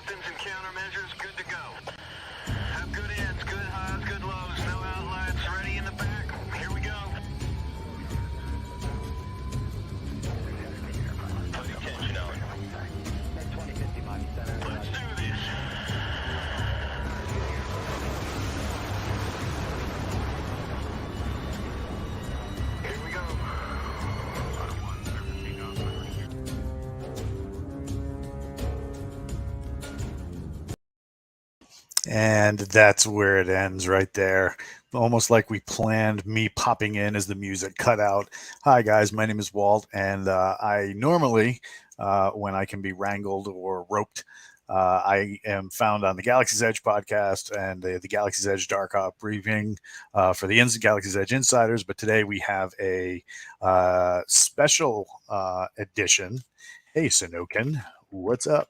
Weapons and countermeasures good to go. Have good ends, good highs, good lows, no outlets, ready in the back. Here we go. Putting tension on. Let's do this. Here we go. And that's where it ends right there. Almost like we planned me popping in as the music cut out. Hi, guys. My name is Walt, and I normally, when I can be wrangled or roped, I am found on the Galaxy's Edge podcast and the Galaxy's Edge Dark Op briefing for the Galaxy's Edge Insiders. But today we have a special edition. Hey, Sanoken, what's up?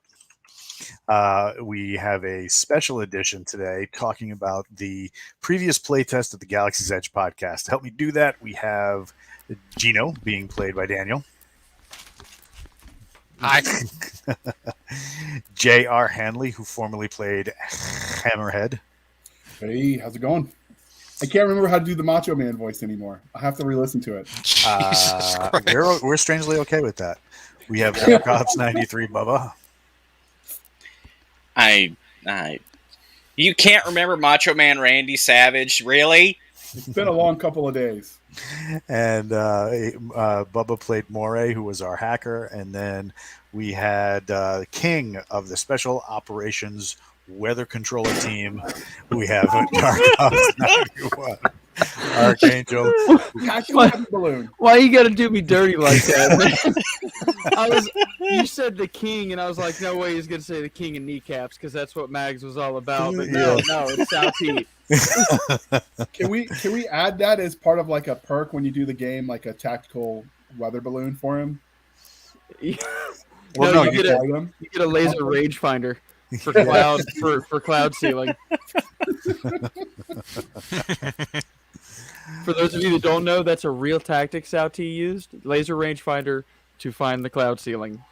We have a special edition today talking about the previous playtest of the Galaxy's Edge podcast. To help me do that, we have Gino being played by Daniel. Hi. J.R. Hanley, who formerly played Hammerhead. Hey, how's it going? I can't remember how to do the Macho Man voice anymore. I have to re-listen to it. Jesus Christ. We're strangely okay with that. We have Cops 93 Bubba. You can't remember Macho Man Randy Savage, really? It's been a long couple of days. And Bubba played Moray, who was our hacker. And then we had King of the Special Operations Weather Controller Team. We have Dark Ops 91. Archangel. Why you gotta do me dirty like that, man? You said the king, and I was like, no way he's gonna say the king of kneecaps, because that's what Mags was all about. But no, it's South Heat. Can we add that as part of like a perk when you do the game, like a tactical weather balloon for him? Well, no, you get a laser rangefinder for cloud ceiling. For those of you that don't know, that's a real tactic South T used. Laser rangefinder to find the cloud ceiling.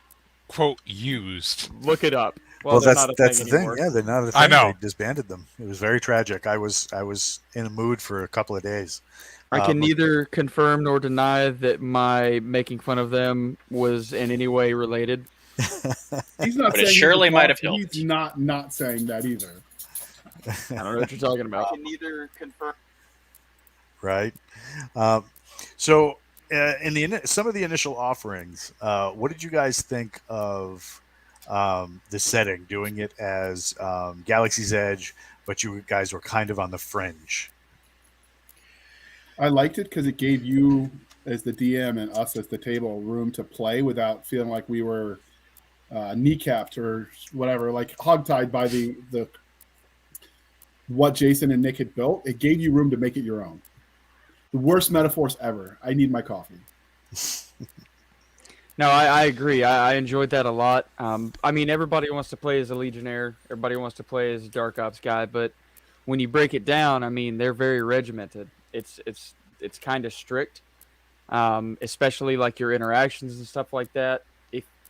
Quote, used. Look it up. Well, that's the thing. Anymore. Yeah, they're not a thing. I know. They disbanded them. It was very tragic. I was in a mood for a couple of days. I can neither confirm nor deny that my making fun of them was in any way related. He's not. But it surely might have helped. He's not saying that either. I don't know what you're talking about. I can neither confirm. Right. So, in some of the initial offerings, what did you guys think of the setting, doing it as Galaxy's Edge, but you guys were kind of on the fringe? I liked it because it gave you, as the DM, and us as the table, room to play without feeling like we were kneecapped or whatever, like hogtied by the what Jason and Nick had built. It gave you room to make it your own. The worst metaphors ever. I need my coffee. No, I agree. I enjoyed that a lot. I mean, everybody wants to play as a Legionnaire. Everybody wants to play as a Dark Ops guy. But when you break it down, I mean, they're very regimented. It's kind of strict, especially like your interactions and stuff like that.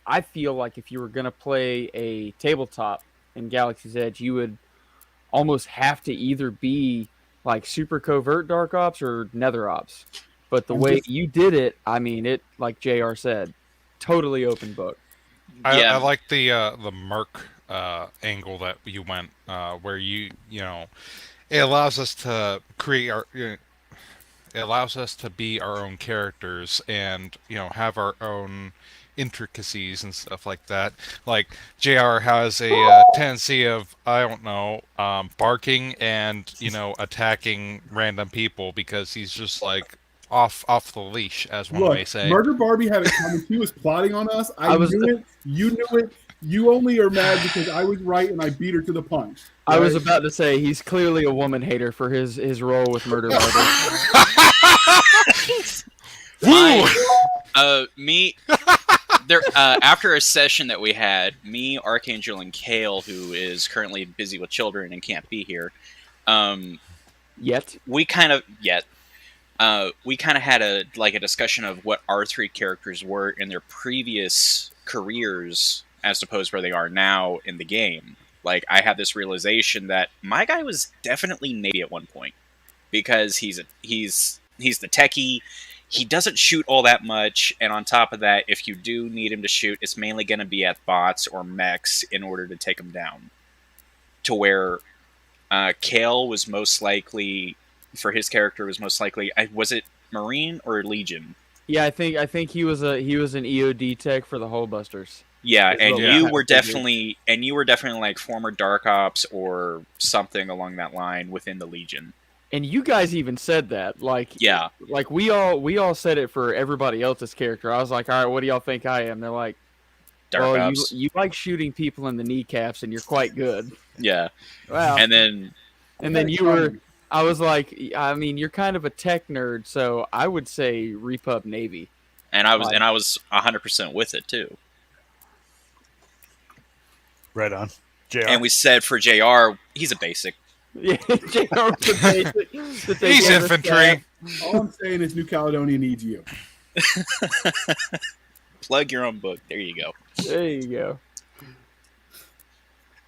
I feel like if you were going to play a tabletop in Galaxy's Edge, you would almost have to either be like super covert Dark Ops or Nether Ops. But the way you did it, I mean, it, like JR said, totally open book. I like the Merc angle that you went, where it allows us to create it allows us to be our own characters and, have our own intricacies and stuff like that. Like JR has a tendency of, I don't know, barking and attacking random people because he's just like off the leash, as one may say. Murder Barbie had it coming. He was plotting on us. I knew it. You knew it. You only are mad because I was right and I beat her to the punch. Right? I was about to say he's clearly a woman hater for his role with Murder Barbie. After a session that we had, me, Archangel, and Kale, who is currently busy with children and can't be here, we kind of had a discussion of what our three characters were in their previous careers as opposed to where they are now in the game. like I had this realization that my guy was definitely Navy at one point, because he's the techie. He doesn't shoot all that much, and on top of that, if you do need him to shoot, it's mainly going to be at bots or mechs in order to take him down. To where Kale was most likely, for his character, was most likely, was it Marine or Legion? Yeah, I think he was an EOD tech for the Hull Busters. Yeah, That's and what we you kinda were figured. definitely like former Dark Ops or something along that line within the Legion. And you guys even said that, like, Yeah. like we all said it for everybody else's character. I was like, all right, what do y'all think I am? They're like, Dark well, Ops. you like shooting people in the kneecaps, and you're quite good. Yeah. Wow. And then you were. I was like, I mean, you're kind of a tech nerd, so I would say Repub Navy. I was 100% with it too. Right on. JR. And we said for JR, he's a basic. Yeah, JR was the basic, to take He's care of the infantry. staff. All I'm saying is New Caledonia needs you. Plug your own book. There you go. There you go.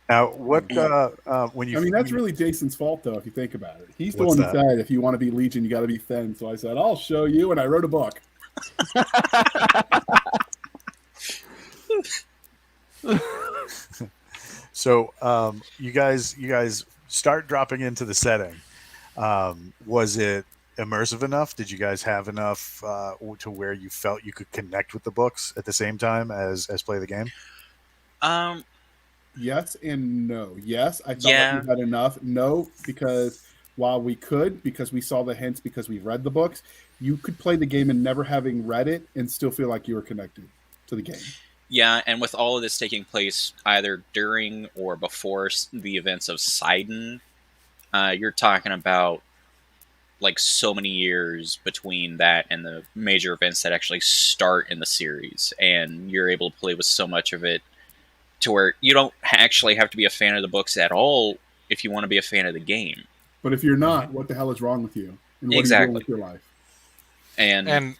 Now, what when you? I mean, that's really Jason's fault, though, if you think about it. He's the What's one who that? said, if you want to be Legion, you got to be thin. So I said, I'll show you, and I wrote a book. So you guys start dropping into the setting. Was it immersive enough? Did you guys have enough to where you felt you could connect with the books at the same time as play the game? Yes and no. Yes, I felt Yeah. like we had enough. No, because while we could, because we saw the hints, because we read the books, you could play the game and never having read it and still feel like you were connected to the game. Yeah, and with all of this taking place either during or before the events of Sidon, you're talking about like so many years between that and the major events that actually start in the series, and you're able to play with so much of it to where you don't actually have to be a fan of the books at all if you want to be a fan of the game. But if you're not, what the hell is wrong with you? And what are you Exactly. doing with your life? And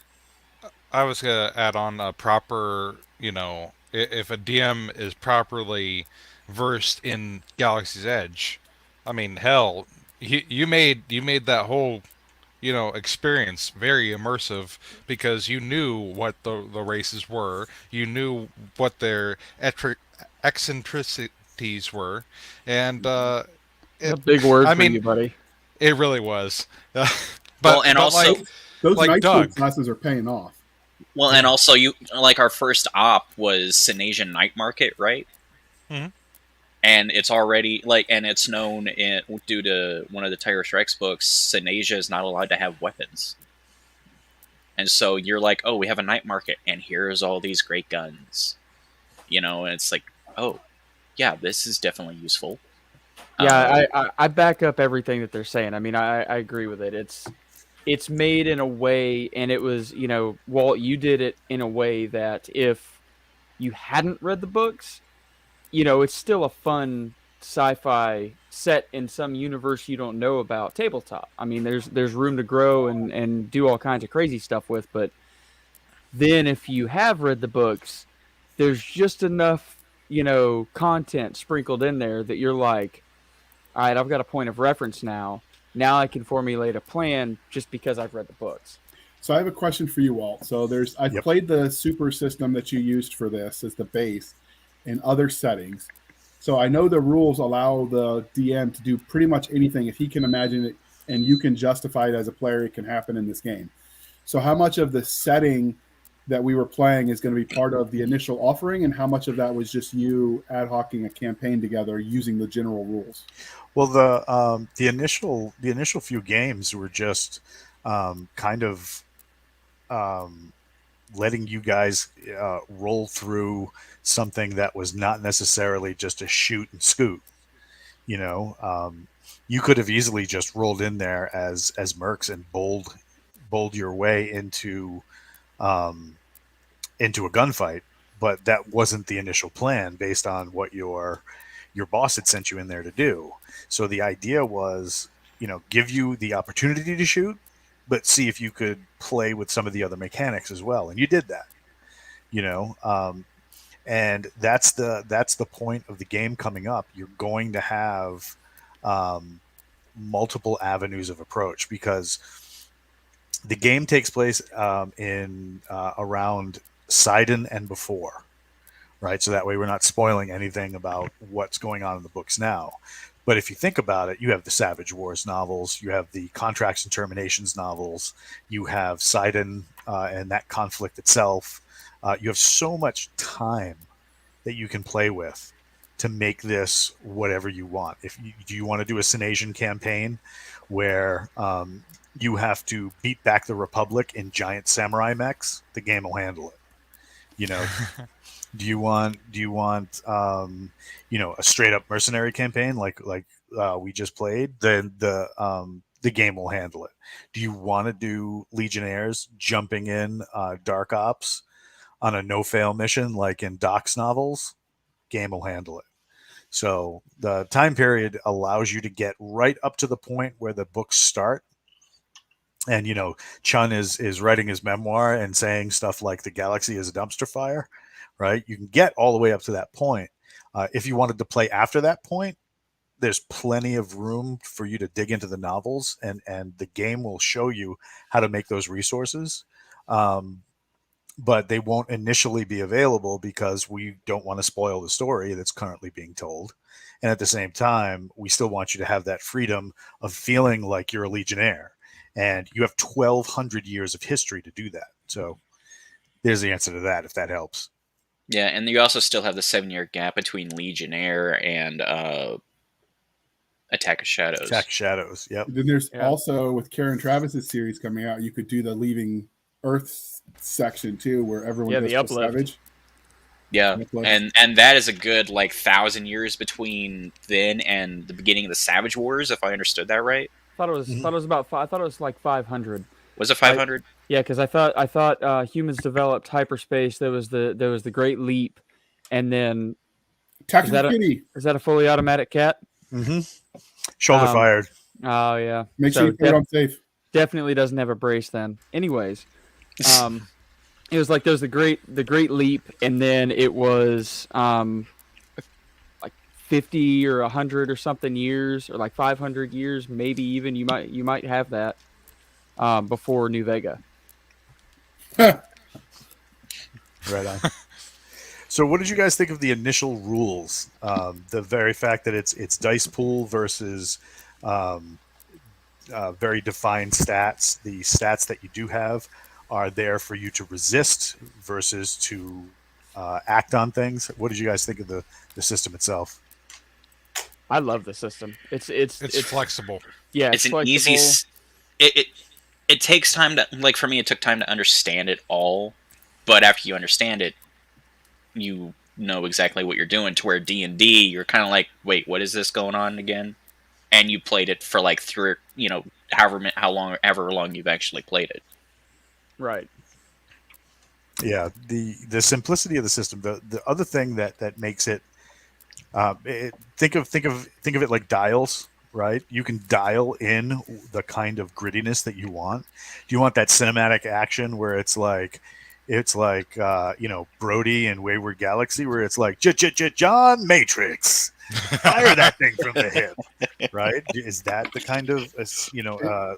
I was gonna add on a proper, if a DM is properly versed in Galaxy's Edge, I mean, hell, you made that whole, experience very immersive because you knew what the races were, you knew what their eccentricities were, and A big word I for mean, you, buddy. it really was. and also- Those like night school Doug. classes are paying off. well, and also you like our first op was Synasian Night Market, right? Mhm. And it's already and it's known due to one of the Tyrus Rex books, Synasia is not allowed to have weapons. And so you're like, oh, we have a night market, and here's all these great guns, and it's like, oh, yeah, this is definitely useful. Yeah, I back up everything that they're saying. I mean, I agree with it. It's made in a way, and it was, Walt, you did it in a way that if you hadn't read the books, it's still a fun sci-fi set in some universe you don't know about tabletop. I mean, there's room to grow and do all kinds of crazy stuff with, but then if you have read the books, there's just enough, content sprinkled in there that you're like, all right, I've got a point of reference now. Now I can formulate a plan just because I've read the books. So I have a question for you, Walt. So I've Yep. played the super system that you used for this as the base in other settings. So I know the rules allow the DM to do pretty much anything if he can imagine it and you can justify it as a player, it can happen in this game. So how much of the setting that we were playing is going to be part of the initial offering, and how much of that was just you ad hocing a campaign together using the general rules? Well, the initial few games were just kind of letting you guys roll through something that was not necessarily just a shoot and scoot. You could have easily just rolled in there as mercs and bowled your way into a gunfight, but that wasn't the initial plan based on what your boss had sent you in there to do. So the idea was, give you the opportunity to shoot, but see if you could play with some of the other mechanics as well. And you did that, And that's the point of the game coming up. You're going to have multiple avenues of approach because the game takes place in around Sidon and before, right? So that way we're not spoiling anything about what's going on in the books now. But if you think about it, you have the Savage Wars novels, you have the Contracts and Terminations novels, you have Sidon and that conflict itself. You have so much time that you can play with to make this whatever you want. If you, do you want to do a Sinasian campaign where you have to beat back the Republic in giant samurai mechs, the game will handle it. You know, do you want a straight up mercenary campaign like we just played? Then the game will handle it. Do you want to do Legionnaires jumping in Dark Ops on a no fail mission like in Doc's novels? Game will handle it. So the time period allows you to get right up to the point where the books start. And Chun is writing his memoir and saying stuff like the galaxy is a dumpster fire, right? You can get all the way up to that point. If you wanted to play after that point, there's plenty of room for you to dig into the novels, and the game will show you how to make those resources. But they won't initially be available because we don't want to spoil the story that's currently being told. And at the same time, we still want you to have that freedom of feeling like you're a Legionnaire. And you have 1,200 years of history to do that. So there's the answer to that, if that helps. Yeah, and you also still have the 7-year gap between Legionnaire and Attack of Shadows. Attack of Shadows, yep. Then there's also, with Karen Travis's series coming out, you could do the Leaving Earth section too, where everyone goes the to uplift. Savage. Yeah, and that is a good 1,000 years between then and the beginning of the Savage Wars, if I understood that right. I thought it was about. I thought it was like 500. Was it 500? Yeah, because I thought humans developed hyperspace. There was the Great Leap, and then Tactical Kitty. Is that a fully automatic cat? Mm-hmm. Shoulder fired. Oh yeah. Make sure you put it on safe. Definitely doesn't have a brace then. Anyways, it was like there's the Great Leap, and then it was like 50 or 100 or something years, or like 500 years, maybe even you might have that before New Vega. Right on. So, what did you guys think of the initial rules? The very fact that it's dice pool versus very defined stats. The stats that you do have are there for you to resist versus to act on things. What did you guys think of the system itself? I love the system. It's flexible. Yeah, it's an flexible. easy. It takes time to, like, for me, it took time to understand it all, but after you understand it, you know exactly what you're doing. To where D&D, you're kind of like, wait, what is this going on again? And you played it for like however long you've actually played it. Right. Yeah, the simplicity of the system. The other thing that makes it, think of it like dials, right? You can dial in the kind of grittiness that you want. Do you want that cinematic action where it's like Brody and Wayward Galaxy, where it's like John Matrix, fire that thing from the hip, right? Is that the kind of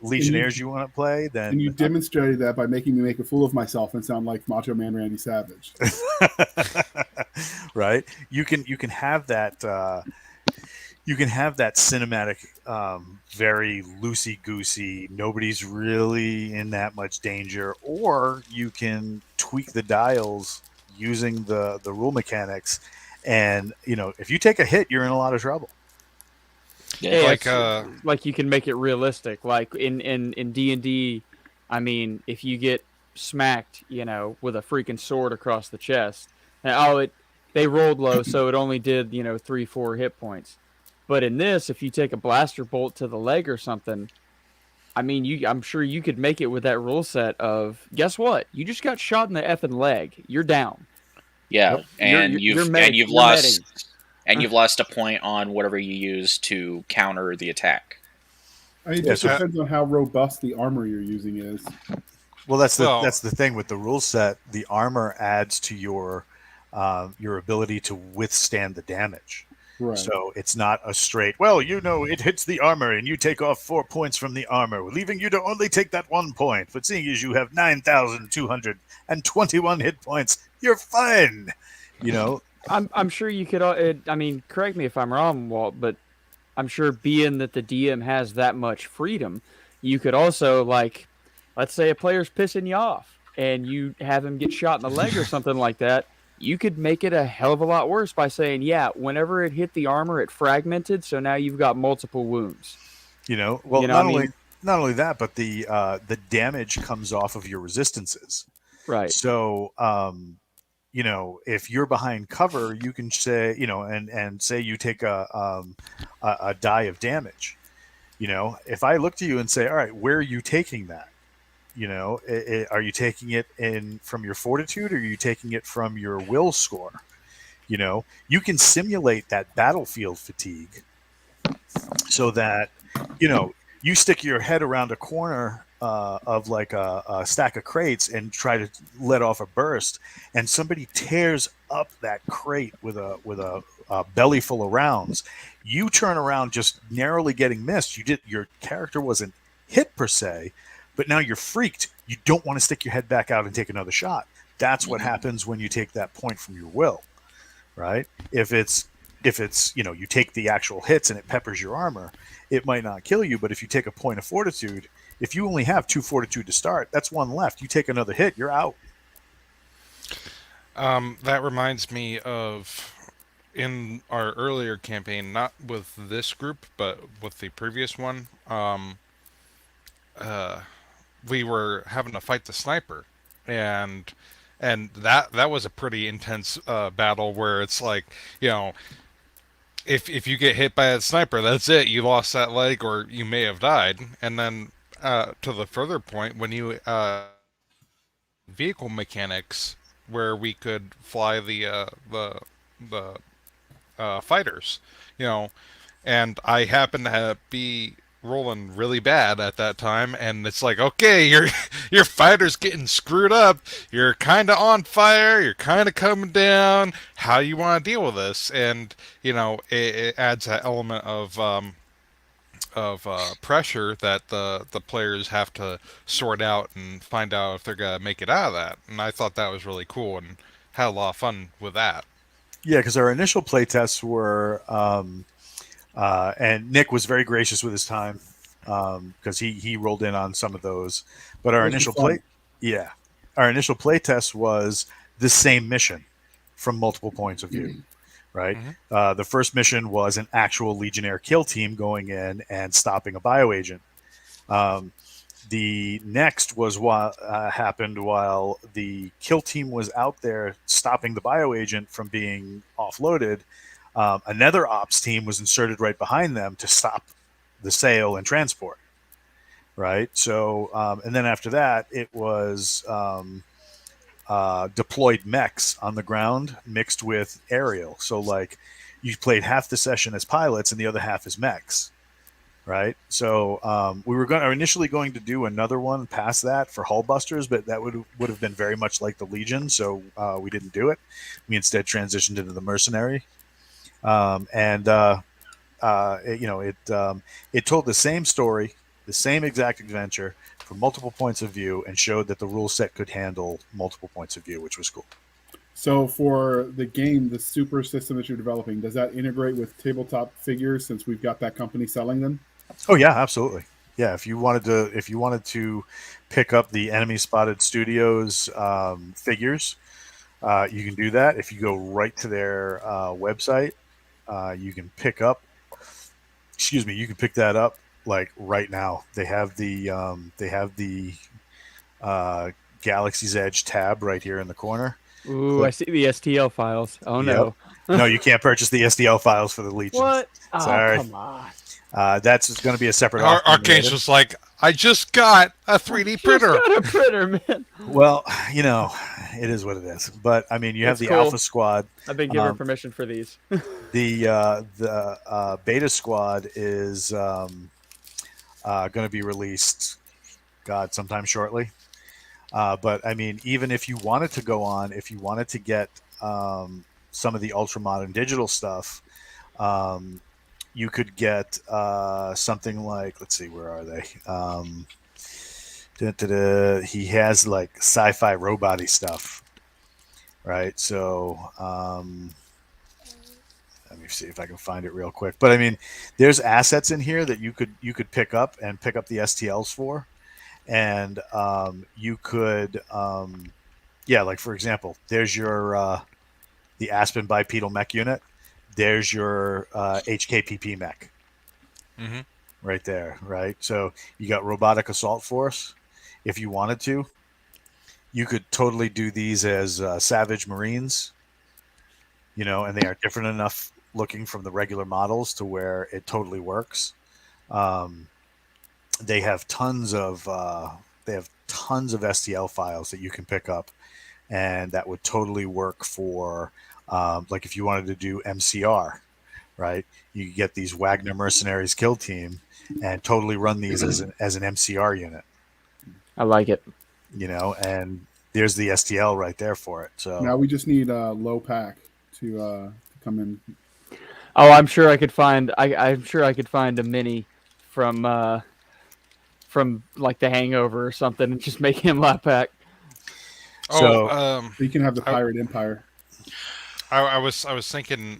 Legionnaires you want to play? Then and you demonstrated that by making me make a fool of myself and sound like Macho Man Randy Savage. Right? You can have that. You can have that cinematic, very loosey-goosey, nobody's really in that much danger, or you can tweak the dials using the rule mechanics, and if you take a hit, you're in a lot of trouble. Yeah, like you can make it realistic. Like in D&D, I mean, if you get smacked, with a freaking sword across the chest, they rolled low, so it only did 3-4 hit points. But in this, if you take a blaster bolt to the leg or something, I mean, I'm sure you could make it with that rule set of, guess what? You just got shot in the effing leg. You're down. Yeah, Yep. you've lost a point on whatever you use to counter the attack. It just depends on how robust the armor you're using is. Well, that's the thing with the rule set. The armor adds to your your ability to withstand the damage. Right. So it's not a straight, well, it hits the armor and you take off 4 points from the armor, leaving you to only take that 1 point. But seeing as you have 9,221 hit points, you're fine. I'm sure you could. I mean, correct me if I'm wrong, Walt, but I'm sure being that the DM has that much freedom, you could also, like, let's say a player's pissing you off and you have him get shot in the leg or something like that. You could make it a hell of a lot worse by saying, yeah, whenever it hit the armor, it fragmented, so now you've got multiple wounds. Well, You know, not I mean- only that, but the damage comes off of your resistances. Right. So, if you're behind cover, you can say, and say you take a die of damage. If I look to you and say, all right, where are you taking that? Are you taking it from your fortitude, or are you taking it from your will score? You can simulate that battlefield fatigue so that, you stick your head around a corner of like a stack of crates and try to let off a burst, and somebody tears up that crate with a belly full of rounds. You turn around just narrowly getting missed. Your character wasn't hit per se, but now you're freaked. You don't want to stick your head back out and take another shot. That's what happens when you take that point from your will, right? If it's you take the actual hits and it peppers your armor, it might not kill you. But if you take a point of fortitude, if you only have 2 fortitude to start, that's 1 left. You take another hit, you're out. That reminds me of in our earlier campaign, not with this group, but with the previous one. We were having to fight the sniper, and that was a pretty intense battle where it's like, if you get hit by a sniper, that's it. You lost that leg, or you may have died. And then to the further point, when you vehicle mechanics, where we could fly the fighters, and I happened to be rolling really bad at that time, and it's like, okay, your fighter's getting screwed up, you're kind of on fire, you're kind of coming down, how you want to deal with this? And it adds that element of pressure that the players have to sort out and find out if they're gonna make it out of that. And I thought that was really cool and had a lot of fun with that. Yeah, because our initial playtests were and Nick was very gracious with his time because he rolled in on some of those. But our initial playtest was the same mission from multiple points of view, right? The first mission was an actual Legionnaire kill team going in and stopping a bioagent. The next was what happened while the kill team was out there stopping the bioagent from being offloaded. Another ops team was inserted right behind them to stop the sale and transport, right? So, and then after that, it was deployed mechs on the ground mixed with aerial. So, like, you played half the session as pilots and the other half as mechs, right? So, we were initially going to do another one past that for hull busters, but that would have been very much like the Legion, so we didn't do it. We instead transitioned into the mercenary. It told the same story, the same exact adventure from multiple points of view, and showed that the rule set could handle multiple points of view, which was cool. So for the game, the super system that you're developing, does that integrate with tabletop figures since we've got that company selling them? Oh yeah, absolutely. Yeah, if you wanted to pick up the Enemy Spotted Studios figures, you can do that. If you go right to their website, you can pick that up like right now. They have the Galaxy's Edge tab right here in the corner. Ooh, I see the STL files. Oh no. No, you can't purchase the STL files for the Legion. What? Oh, Sorry. come on. That's going to be a separate. Arcane's just like, I just got a 3D printer. Just got a printer, man. Well, it is what it is. But I mean, you have It's the cool. Alpha Squad. I've been given permission for these. The Beta Squad is going to be released, sometime shortly. But I mean, even if you wanted to go on, if you wanted to get some of the ultra modern digital stuff, you could get something like, let's see, where are they? He has like sci-fi robot-y stuff, right? So let me see if I can find it real quick. But I mean, there's assets in here that you could pick up and pick up the STLs for, and you could, yeah, like for example, there's your the Aspen bipedal mech unit. There's your HKPP mech. Mm-hmm. Right there, right? So you got robotic assault force. If you wanted to, you could totally do these as Savage Marines, and they are different enough looking from the regular models to where it totally works. They have tons of STL files that you can pick up, and that would totally work for like if you wanted to do MCR, right? You get these Wagner Mercenaries kill team and totally run these as an MCR unit. I like it. And there's the STL right there for it. So Now we just need low pack to come in. Oh, I'm sure I could find. I'm sure I could find a mini from like The Hangover or something, and just make him lap pack. So You can have the Pirate Empire. I was thinking,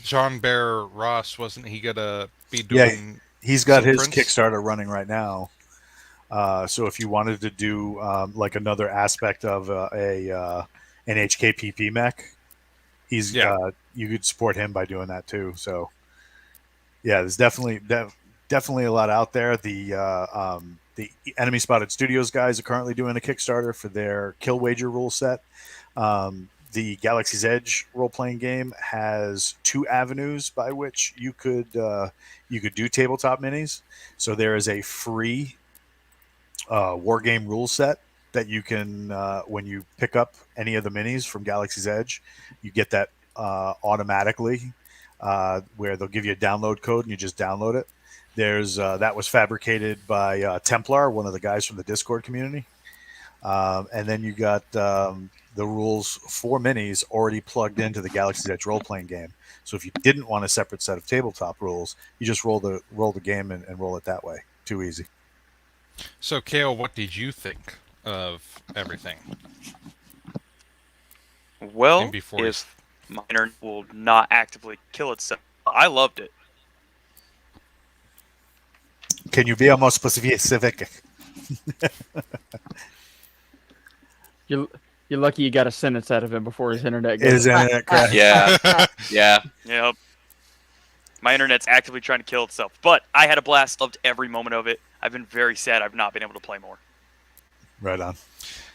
John Bear Ross, wasn't he gonna be doing? He's got his prints? Kickstarter running right now. So if you wanted to do like another aspect of an HKPP mech, you could support him by doing that too. So yeah, there's definitely a lot out there. The Enemy Spotted Studios guys are currently doing a Kickstarter for their Kill Wager rule set. The Galaxy's Edge role-playing game has 2 avenues by which you could do tabletop minis. So there is a free war game rule set that you can, when you pick up any of the minis from Galaxy's Edge, you get that automatically, where they'll give you a download code and you just download it. There's that was fabricated by Templar, one of the guys from the Discord community, and then you got the rules for minis already plugged into the Galaxy's Edge role-playing game. So if you didn't want a separate set of tabletop rules, you just roll the game and roll it that way. Too easy. So, Kale, what did you think of everything? Well, And before if my internet will not actively kill itself, I loved it. Can you be more specific? You're lucky you got a sentence out of him before his internet goes. His internet crash. Yeah, yeah. Yep. My internet's actively trying to kill itself, but I had a blast. Loved every moment of it. I've been very sad I've not been able to play more. Right on.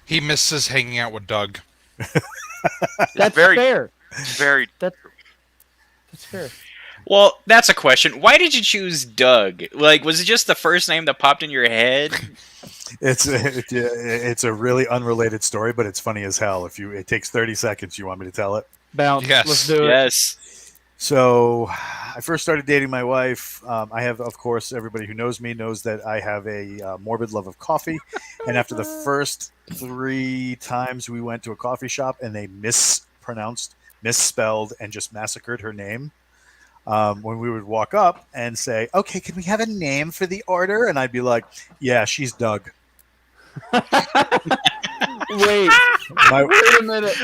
he misses hanging out with Doug. That's Very- fair. Very. That's fair. Well, that's a question. Why did you choose Doug? Like, was it just the first name that popped in your head? It's a really unrelated story, but it's funny as hell. It takes 30 seconds. You want me to tell it? Bounce. Yes. Let's do it. Yes. So I first started dating my wife. I have, of course, everybody who knows me knows that I have a morbid love of coffee. And after the first 3 times we went to a coffee shop and they misspelled, and just massacred her name, when we would walk up and say, okay, can we have a name for the order? And I'd be like, yeah, she's Doug. Wait. Wait a minute.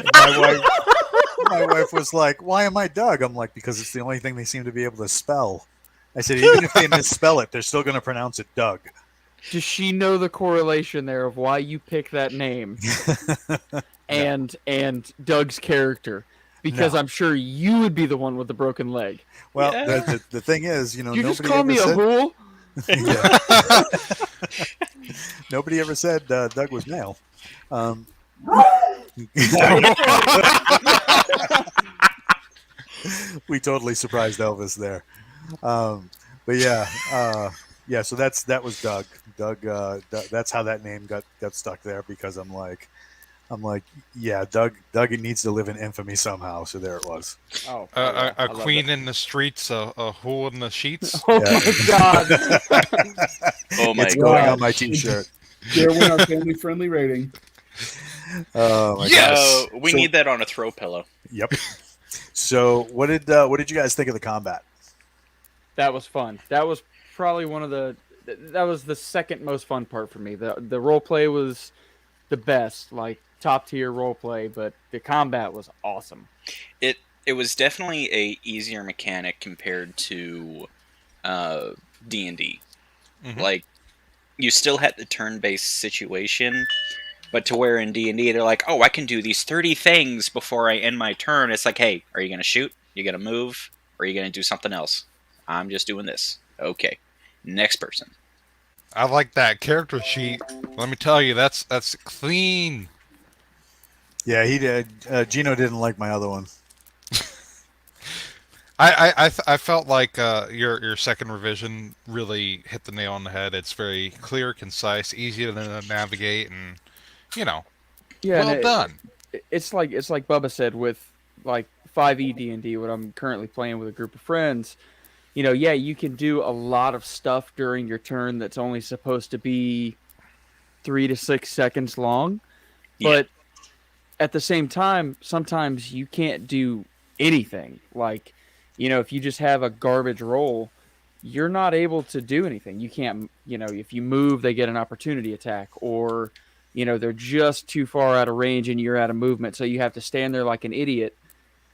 My wife was like, why am I Doug? I'm like, because it's the only thing they seem to be able to spell. I said, even if they misspell it, they're still going to pronounce it Doug. Does she know the correlation there of why you picked that name and Doug's character? Because No. I'm sure you would be the one with the broken leg. Well, Yeah. the thing is, You nobody just call ever me a said, fool? Yeah. Nobody ever said Doug was male. We totally surprised Elvis there. But yeah. So that was Doug. Doug. That's how that name got stuck there, because I'm like, yeah, Doug needs to live in infamy somehow. So there it was. Oh, A queen in the streets, a hole in the sheets. Oh Yeah. my god. Oh my It's god. going on my T-shirt. There went our family-friendly rating. Oh my Yes! gosh. We So- need that on a throw pillow. Yep. So what did you guys think of the combat? That was fun. That was probably one of the. That was the second most fun part for me. The role play was the best, like top tier role play, but the combat was awesome. It was definitely a easier mechanic compared to D&D. Mhm. Like, you still had the turn-based situation, but to where in D&D they're like, oh, I can do these 30 things before I end my turn. It's like, hey, are you going to shoot? You going to move? Or are you going to do something else? I'm just doing this. Okay. Next person. I like that character sheet. Let me tell you, that's clean. Yeah, he did. Gino didn't like my other one. I felt like your second revision really hit the nail on the head. It's very clear, concise, easy to navigate, and Yeah, well and done. it's like Bubba said with like 5e D&D, what I'm currently playing with a group of friends. Yeah, you can do a lot of stuff during your turn that's only supposed to be 3 to 6 seconds long, Yeah. but at the same time, sometimes you can't do anything. Like, if you just have a garbage roll, you're not able to do anything. You can't, if you move, they get an opportunity attack, or, they're just too far out of range and you're out of movement. So you have to stand there like an idiot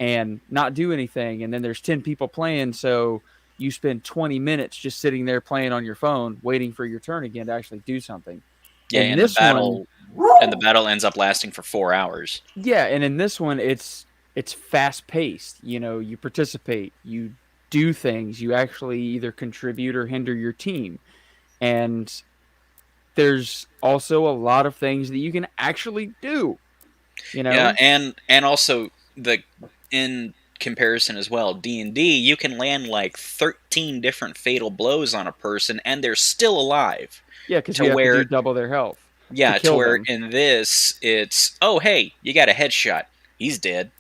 and not do anything. And then there's 10 people playing. So you spend 20 minutes just sitting there playing on your phone, waiting for your turn again to actually do something. Yeah, And and the this one, battle ends up lasting for 4 hours. yeah, and in this one, it's fast paced. You participate, you do things, you actually either contribute or hinder your team, and there's also a lot of things that you can actually do. Yeah, and also in comparison as well, D&D, you can land like 13 different fatal blows on a person and they're still alive. Yeah, because to you have where- to do double their health. Yeah, to kill where them. in this it's, oh hey, you got a headshot. He's dead.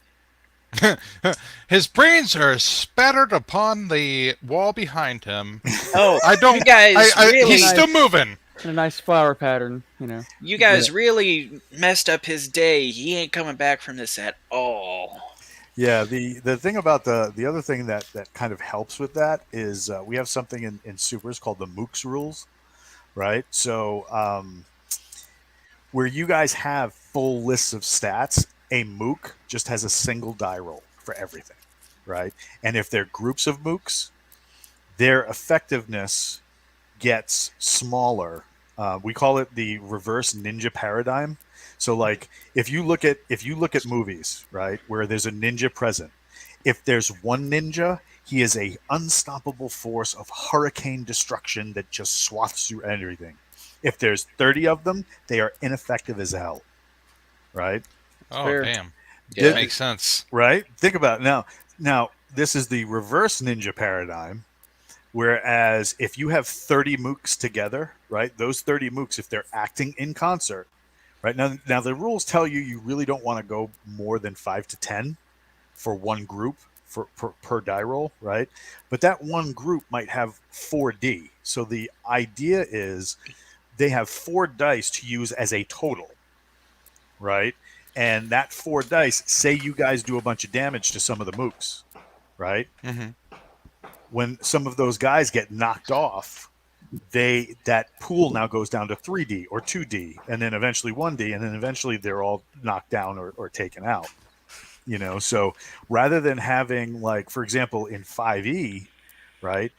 His brains are spattered upon the wall behind him. Oh, I don't. you guys really He's still moving. And a nice flower pattern. you guys really messed up his day. He ain't coming back from this at all. Yeah, the thing about the other thing that kind of helps with that is we have something in Supers called the Mooks rules, right? So where you guys have full lists of stats, a Mook just has a single die roll for everything, right? And if they're groups of Mooks, their effectiveness gets smaller. We call it the reverse ninja paradigm. So, like, if you look at movies, right, where there's a ninja present, if there's one ninja, he is a unstoppable force of hurricane destruction that just swaths through everything. If there's 30 of them, they are ineffective as hell, right? Oh fair. damn! Yeah. That makes sense. Right? Think about it. Now, this is the reverse ninja paradigm. Whereas if you have 30 mooks together, right, those 30 mooks, if they're acting in concert, right, now the rules tell you really don't want to go more than 5 to 10 for one group per die roll, right? But that one group might have 4D. So the idea is they have 4 dice to use as a total, right? And that 4 dice, say you guys do a bunch of damage to some of the mooks, right? Mm-hmm. When some of those guys get knocked off, that pool now goes down to 3D or 2D, and then eventually 1D, and then eventually they're all knocked down or taken out. So rather than having, like, for example, in 5e, right,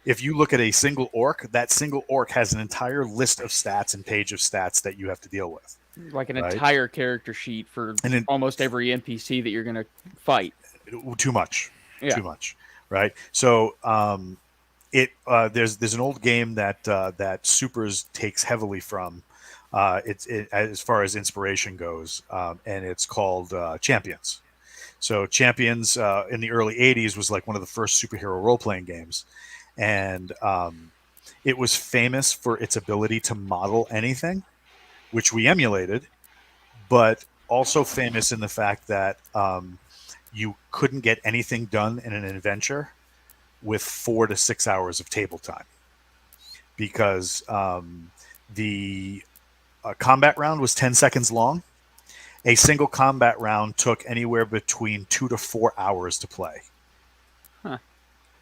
if you look at a single orc, that single orc has an entire list of stats and page of stats that you have to deal with. Like an Right. entire character sheet for almost every NPC that you're going to fight. Too much. Yeah. Too much. Right. So there's an old game that Supers takes heavily from. It's as far as inspiration goes, and it's called Champions. So Champions in the early '80s was like one of the first superhero role-playing games, and it was famous for its ability to model anything, which we emulated, but also famous in the fact that you couldn't get anything done in an adventure with 4 to 6 hours of table time, because the combat round was 10 seconds long, A single combat round took anywhere between 2 to 4 hours to play. Huh.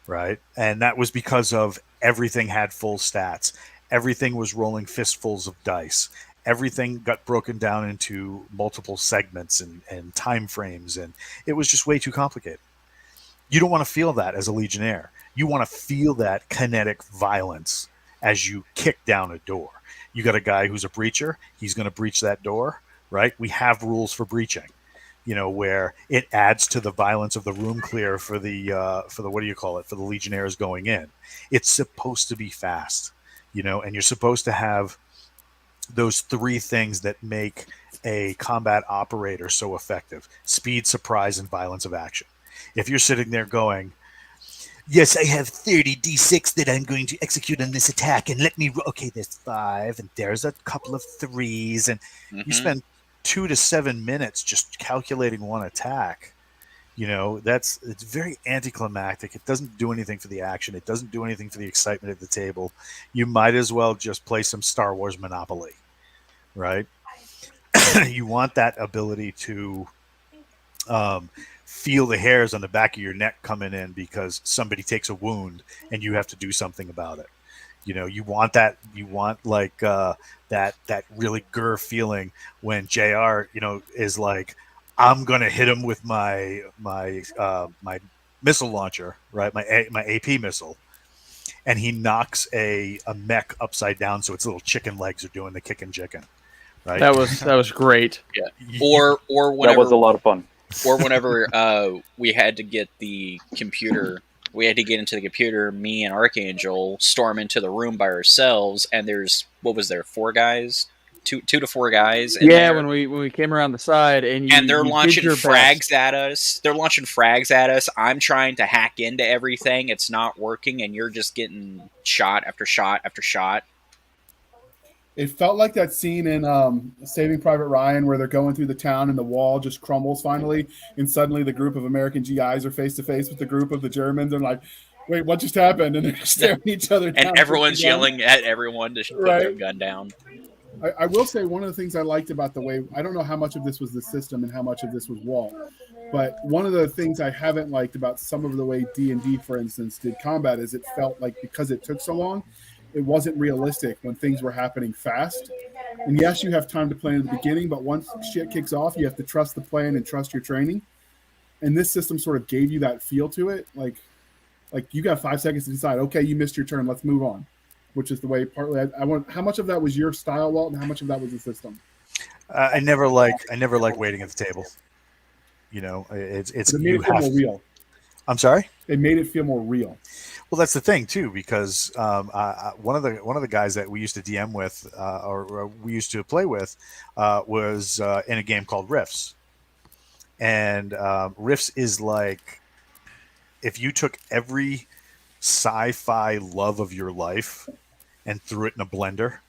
Right? And that was because of everything had full stats. Everything was rolling fistfuls of dice. Everything got broken down into multiple segments and time frames, and it was just way too complicated. You don't want to feel that as a Legionnaire. You want to feel that kinetic violence as you kick down a door. You got a guy who's a breacher. He's going to breach that door, right? We have rules for breaching, where it adds to the violence of the room clear for the what do you call it, for the Legionnaires going in. It's supposed to be fast, and you're supposed to have those three things that make a combat operator so effective: speed, surprise, and violence of action. If you're sitting there going, yes, I have 30 d6 that I'm going to execute on this attack, and okay, there's 5, and there's a couple of 3s, and you spend 2 to 7 minutes just calculating one attack. It's very anticlimactic. It doesn't do anything for the action. It doesn't do anything for the excitement at the table. You might as well just play some Star Wars Monopoly, right? You want that ability to feel the hairs on the back of your neck coming in because somebody takes a wound and you have to do something about it. You want that. You want like that really grr feeling when JR, is like, I'm gonna hit him with my missile launcher, right? My AP missile, and he knocks a mech upside down so its little chicken legs are doing the kicking chicken, right? That was great. Yeah. Or whenever That was a lot of fun. Or whenever we had to get the computer, we had to get into the computer. Me and Archangel storm into the room by ourselves, and there's 4 guys, 2 to 4 guys. In Yeah, there. when we came around the side and they're you launching did your frags best. at us. They're launching frags at us. I'm trying to hack into everything. It's not working, and you're just getting shot after shot after shot. It felt like that scene in Saving Private Ryan where they're going through the town and the wall just crumbles finally, and suddenly the group of American GIs are face to face with the group of the Germans, and like, wait, what just happened? And they're staring at each other down. And everyone's yelling at everyone to put their gun down. I will say one of the things I liked about the way, I don't know how much of this was the system and how much of this was Walt, but one of the things I haven't liked about some of the way D&D, for instance, did combat is it felt like because it took so long, it wasn't realistic when things were happening fast. And yes, you have time to plan at the beginning, but once shit kicks off, you have to trust the plan and trust your training. And this system sort of gave you that feel to it. Like you got 5 seconds to decide, okay, you missed your turn, let's move on. Which is the way partly I want. How much of that was your style, Walt, and how much of that was the system? I never like waiting at the table. It's It made it feel more real. I'm sorry? It made it feel more real. Well, that's the thing too, because one of the guys that we used to DM with or we used to play with was in a game called Rifts, and Rifts is like if you took every sci-fi love of your life and threw it in a blender,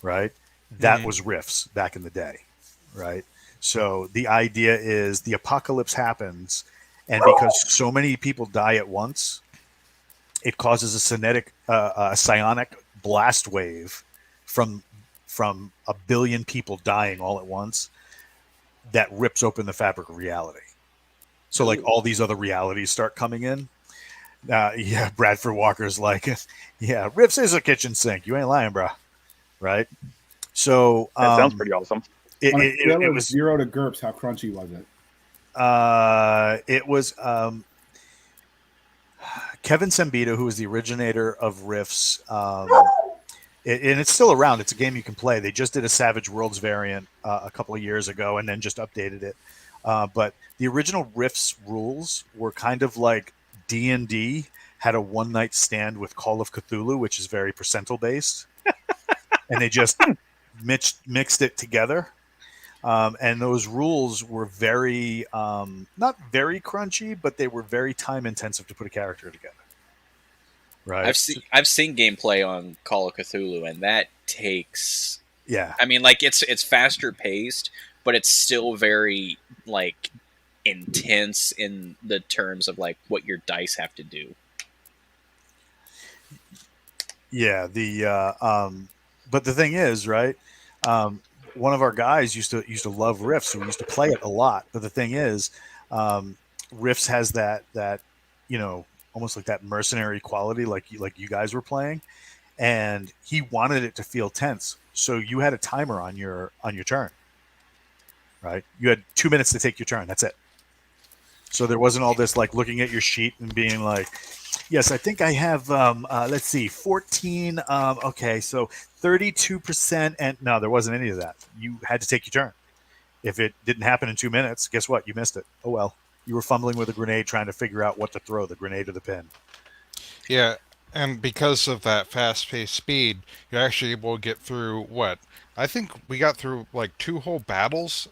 right? That was Rifts back in the day, right? So the idea is the apocalypse happens, and because so many people die at once, it causes a psionic blast wave from a billion people dying all at once that rips open the fabric of reality. So like all these other realities start coming in. Yeah, Bradford Walker's like, yeah, Rifts is a kitchen sink. You ain't lying, bro. Right? So That sounds pretty awesome. It was 0 to GURPS. How crunchy was it? It was Kevin Sembito, who was the originator of Rifts, and it's still around. It's a game you can play. They just did a Savage Worlds variant a couple of years ago, and then just updated it. But the original Rifts rules were kind of like D&D had a one-night stand with Call of Cthulhu, which is very percentile based, and they just mixed it together. And those rules were very not very crunchy, but they were very time intensive to put a character together. Right. I've seen gameplay on Call of Cthulhu, and that takes. Yeah. I mean, like it's faster paced, but it's still very like intense in the terms of like what your dice have to do. Yeah. But the thing is, right? one of our guys used to love Rifts, so we used to play it a lot. But the thing is, Rifts has that almost like that mercenary quality, like you guys were playing, and he wanted it to feel tense. So you had a timer on your turn, right? You had 2 minutes to take your turn. That's it. So there wasn't all this like looking at your sheet and being like, yes, I think I have, let's see, 14. Okay, so 32%. And no, there wasn't any of that. You had to take your turn. If it didn't happen in 2 minutes, guess what? You missed it. Oh, well. You were fumbling with a grenade trying to figure out what to throw, the grenade or the pin. Yeah, and because of that fast-paced speed, you're actually able to get through what? I think we got through like 2 whole battles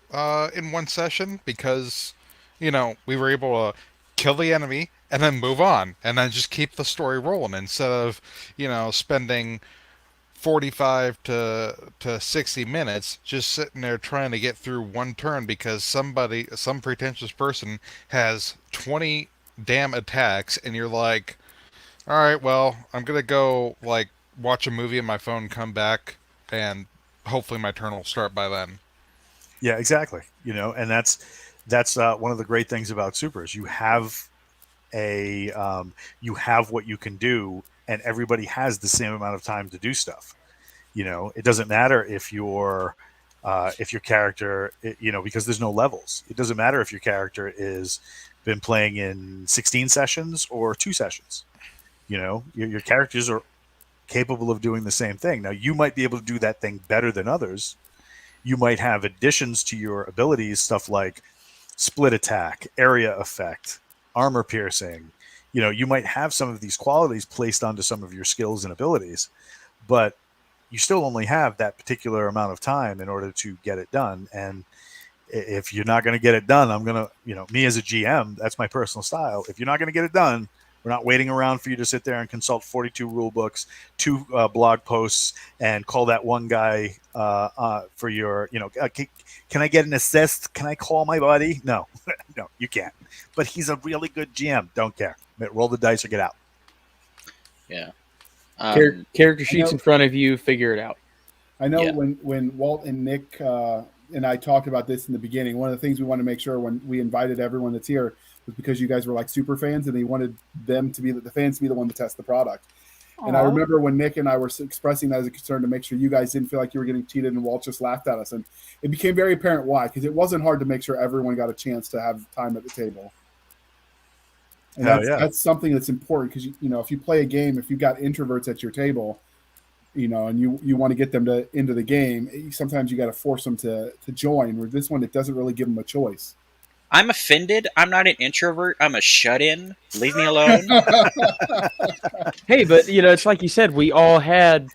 in one session because, we were able to kill the enemy and then move on and then just keep the story rolling instead of, spending 45 to 60 minutes just sitting there trying to get through one turn because some pretentious person has 20 damn attacks and you're like, all right, well, I'm going to go like watch a movie on my phone, come back, and hopefully my turn will start by then. Yeah, exactly. And that's one of the great things about Super is you have what you can do, and everybody has the same amount of time to do stuff. It doesn't matter if your character, because there's no levels. It doesn't matter if your character is been playing in 16 sessions or 2 sessions. Your characters are capable of doing the same thing. Now, you might be able to do that thing better than others. You might have additions to your abilities, stuff like split attack, area effect, armor piercing. You might have some of these qualities placed onto some of your skills and abilities, but you still only have that particular amount of time in order to get it done. And if you're not going to get it done, I'm going to, me as a GM, that's my personal style. If you're not going to get it done, we're not waiting around for you to sit there and consult 42 rule books, 2 blog posts, and call that one guy for your, can I get an assist? Can I call my buddy? No, no, you can't. But he's a really good GM. Don't care. Roll the dice or get out. Yeah. Character sheets in front of you. Figure it out. I know when Walt and Nick and I talked about this in the beginning, one of the things we wanted to make sure when we invited everyone that's here was because you guys were like super fans and they wanted them to be the fans to be the one to test the product. Aww. And I remember when Nick and I were expressing that as a concern to make sure you guys didn't feel like you were getting cheated, and Walt just laughed at us. And it became very apparent why, because it wasn't hard to make sure everyone got a chance to have time at the table. And that's something that's important because, if you play a game, if you've got introverts at your table, and you want to get them into the game, sometimes you got to force them to join. With this one, it doesn't really give them a choice. I'm offended. I'm not an introvert. I'm a shut-in. Leave me alone. Hey, but it's like you said, we all had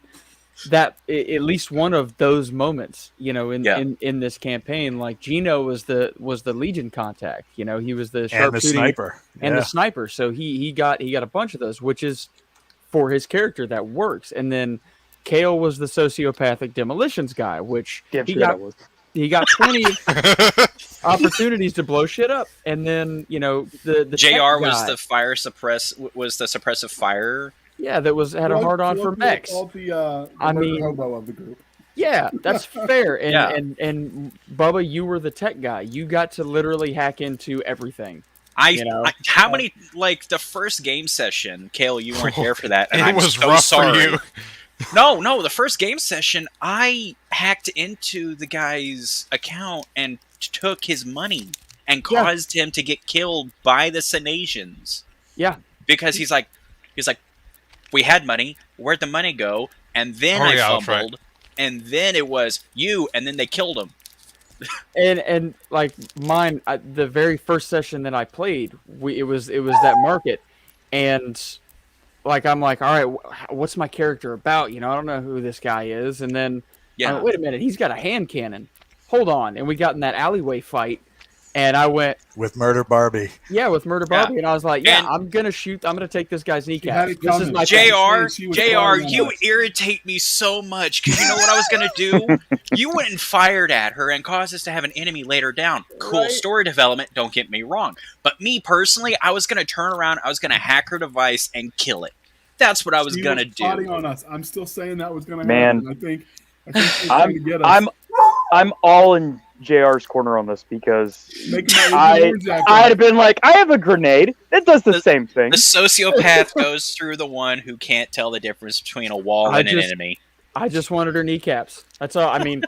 that at least one of those moments. In this campaign, like Gino was the Legion contact. He was the sharpshooting and the sniper and the sniper. So he got a bunch of those, which is for his character that works. And then Kale was the sociopathic demolitions guy, which he got plenty of opportunities to blow shit up. And then, the JR was the suppressive fire. Yeah, that had a hard on for mechs. The hobo of the group. Yeah, that's fair. And Bubba, you were the tech guy. You got to literally hack into everything. How many, like the first game session, Kale, you weren't there for that. And it was so rough sorry. for you. No, the first game session, I hacked into the guy's account and took his money and caused him to get killed by the Senasians. Yeah. Because he's like, we had money, where'd the money go? And then I fumbled, and then it was you, and then they killed him. and like mine, the very first session that I played, it was that market, and like I'm like, all right, what's my character about? I don't know who this guy is, and then wait a minute, he's got a hand cannon. Hold on, and we got in that alleyway fight, and I went with Murder Barbie. Yeah, with Murder Barbie, and I was like, I'm gonna take this guy's kneecap. This is my JR, you irritate me so much because you know what I was gonna do? You went and fired at her and caused us to have an enemy later down. Cool story development, don't get me wrong. But me personally, I was gonna turn around, I was gonna hack her device and kill it. That's what I was gonna do. On us. I'm still saying that was gonna happen. Man, I think I'm all in JR's corner on this because Make him out with the orange jacket. I'd have been like, I have a grenade. It does the same thing. The sociopath goes through the one who can't tell the difference between a wall and an enemy. I just wanted her kneecaps. That's all. I mean,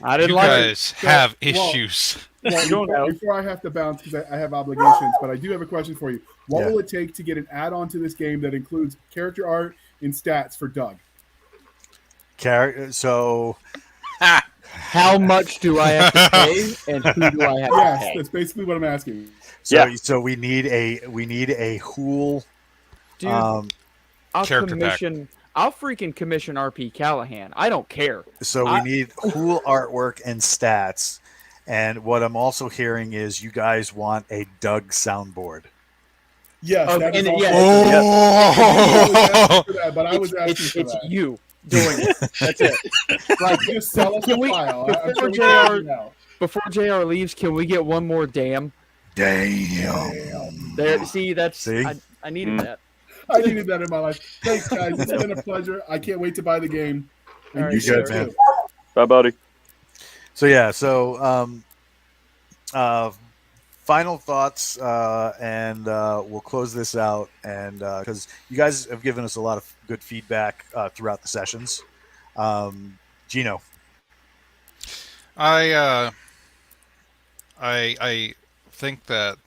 I didn't You like guys it. have Well, issues. Well, don't know. before I have to bounce because I have obligations, but I do have a question for you. What Yeah. will it take to get an add-on to this game that includes character art and stats for Doug? So How much do I have to pay, and who do I have to Yes, pay? that's basically what I'm asking. so we need a Hool. Dude, Um, I'll Character pack. I'll freaking commission RP Callahan. I don't care. so we need Hool artwork and stats. And what I'm also hearing is you guys want a Doug soundboard. Yes, Oh, that is and also- yeah, I was asking for that, but I was asking for It's that. you doing it. That's it. Like, Just sell us a Can we- file. I'm before sure we can JR do now. before JR leaves, can we get one more damn? Damn. There, see, that's See? I needed that. I needed that in my life. Thanks, guys. It's been a pleasure. I can't wait to buy the game. And All right, you You should good, man. too. Bye, buddy. So yeah, final thoughts, and we'll close this out. And because you guys have given us a lot of good feedback throughout the sessions, Gino. I think that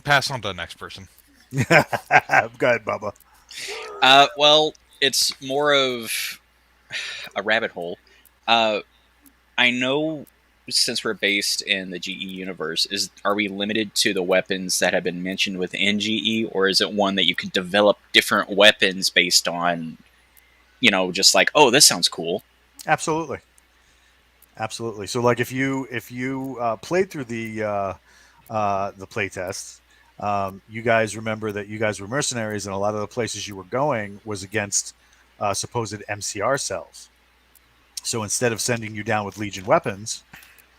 pass on to the next person. Go ahead, Bubba. Well, it's more of a rabbit hole. I know since we're based in the GE universe, are we limited to the weapons that have been mentioned within GE, or is it one that you could develop different weapons based on, just like, oh, this sounds cool? Absolutely. So, like, if you played through the playtest, you guys remember that you guys were mercenaries, and a lot of the places you were going was against supposed MCR cells. So instead of sending you down with Legion weapons,